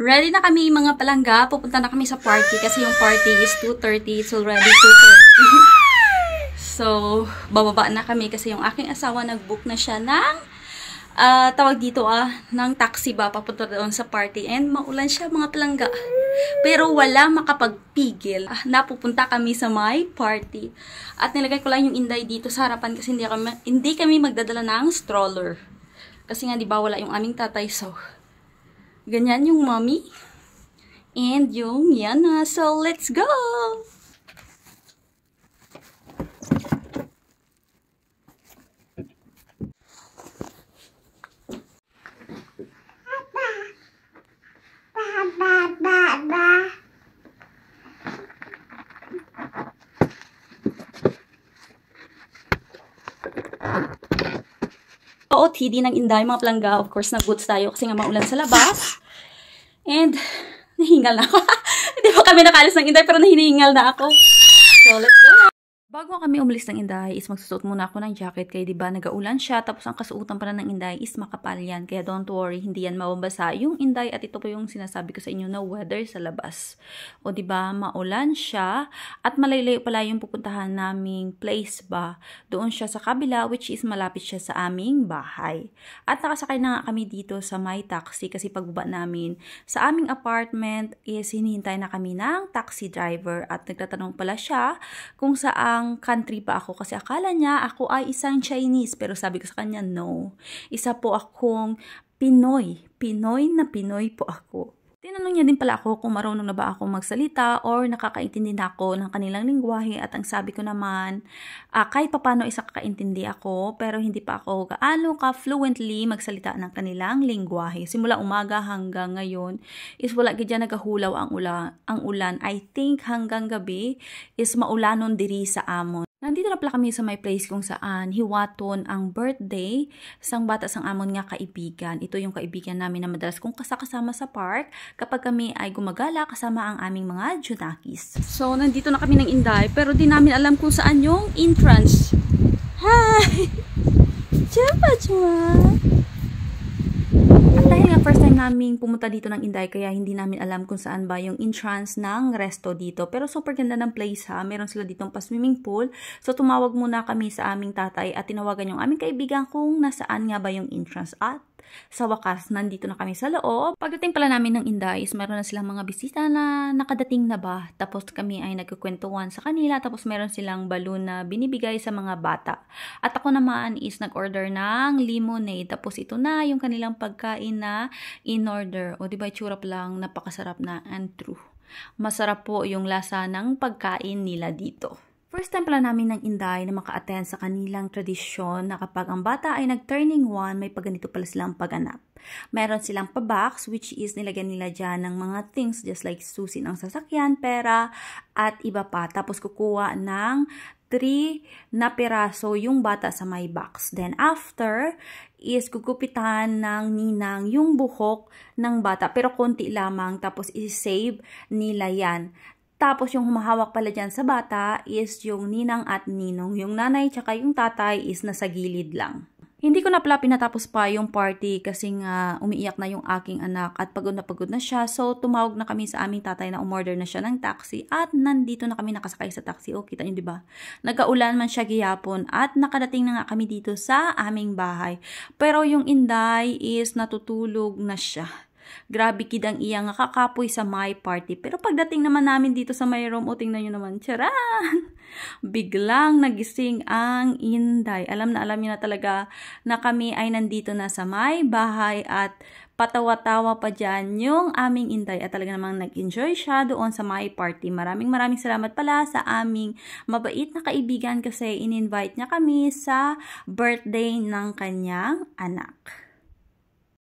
Ready na kami mga palangga. Pupunta na kami sa party kasi yung party is 2:30. It's already 2:30. So, bababa na kami kasi yung aking asawa nag-book na siya ng tawag dito ng taxi ba papunta doon sa party. And maulan siya mga palangga. Pero wala makapagpigil. Napupunta kami sa my party. At nilagay ko lang yung Inday dito sa harapan kasi hindi kami magdadala ng stroller. Kasi nga di ba wala yung aming tatay, so ganyan yung mommy. And yung Yana. So, let's go! OOTD ng Inday, mga palangga. Of course, nag-boots tayo kasi nga maulan sa labas. And, nahingal na ako. Hindi pa kami nakalis ng Inday, pero nahiningal na ako. So, let's go na. Bago kami umalis ng Inday, is magsusuot muna ako ng jacket. Kaya diba, nag-aulan siya. Tapos ang kasuotan pala ng Inday is makapal yan. Kaya don't worry, hindi yan mababasa yung Inday. At ito po yung sinasabi ko sa inyo na weather sa labas. O diba, maulan siya. At malayo pala yung pupuntahan naming place ba. Doon siya sa kabila, which is malapit siya sa aming bahay. At nakasakay na nga kami dito sa my taxi. Kasi pagbaba namin sa aming apartment is hinihintay na kami ng taxi driver. At nagtatanong pala siya kung saan country pa ako kasi akala niya ako ay isang Chinese, pero sabi ko sa kanya no, isa po akong Pinoy na Pinoy po ako. Tinanong niya din pala ako kung marunong na ba ako magsalita or nakakaintindi na ako ng kanilang lingwahe, at ang sabi ko naman kahit papano isa kakaintindi ako pero hindi pa ako gaano ka fluently magsalita ng kanilang lingwahe. Simula umaga hanggang ngayon is wala gidya nagahulaw ang ulan. I think hanggang gabi is maulanon diri sa amon. Nandito na pala kami sa my place kung saan hiwaton ang birthday sang bata sang amon nga kaibigan. Ito yung kaibigan namin na madalas kong kasama sa park kapag kami ay gumagala kasama ang aming mga junakis. So, nandito na kami ng Inday pero di namin alam kung saan yung entrance. Hi! Chapa! At dahil nga first time namin pumunta dito ng Inday, kaya hindi namin alam kung saan ba yung entrance ng resto dito. Pero super ganda ng place ha. Meron sila ditong pa-swimming pool. So tumawag muna kami sa aming tatay at tinawagan yung aming kaibigan kung nasaan nga ba yung entrance. At sa wakas, nandito na kami sa loob. Pagdating pala namin ng Inday, is meron na silang mga bisita na nakadating na ba. Tapos kami ay nagkukwentuhan sa kanila. Tapos meron silang balloon na binibigay sa mga bata. At ako naman is nag-order ng lemonade. Tapos ito na yung kanilang pagkain na in-order. O diba, itsura pa lang, napakasarap na and true. Masarap po yung lasa ng pagkain nila dito. First time pala namin ng Inday na maka-attend sa kanilang tradisyon na kapag ang bata ay nag-turning 1, may pagganito pala silang pagganap. Meron silang pa-box, which is nilagyan nila dyan ng mga things just like susi ng sasakyan, pera, at iba pa. Tapos kukuha ng 3 na piraso yung bata sa my box. Then after is gugupitan ng ninang yung buhok ng bata, pero konti lamang, tapos i-save nila yan. Tapos yung humahawak pala dyan sa bata is yung ninang at ninong. Yung nanay tsaka yung tatay is nasa gilid lang. Hindi ko na pala pinatapos pa yung party kasi nga umiiyak na yung aking anak at pagod na siya. So tumawag na kami sa aming tatay na umorder na siya ng taxi at nandito na kami nakasakay sa taxi. O kita nyo diba? Nagaulan man siya gihapon at nakadating na nga kami dito sa aming bahay. Pero yung Inday is natutulog na siya. Grabe kidang iya nga kakapoy sa my party. Pero pagdating naman namin dito sa my room, o tingnan nyo naman, charan! Biglang nagising ang Inday. Alam niyo na talaga na kami ay nandito na sa my bahay at patawa-tawa pa dyan yung aming Inday. At talaga namang nag-enjoy siya doon sa my party. Maraming salamat pala sa aming mabait na kaibigan kasi in-invite niya kami sa birthday ng kanyang anak.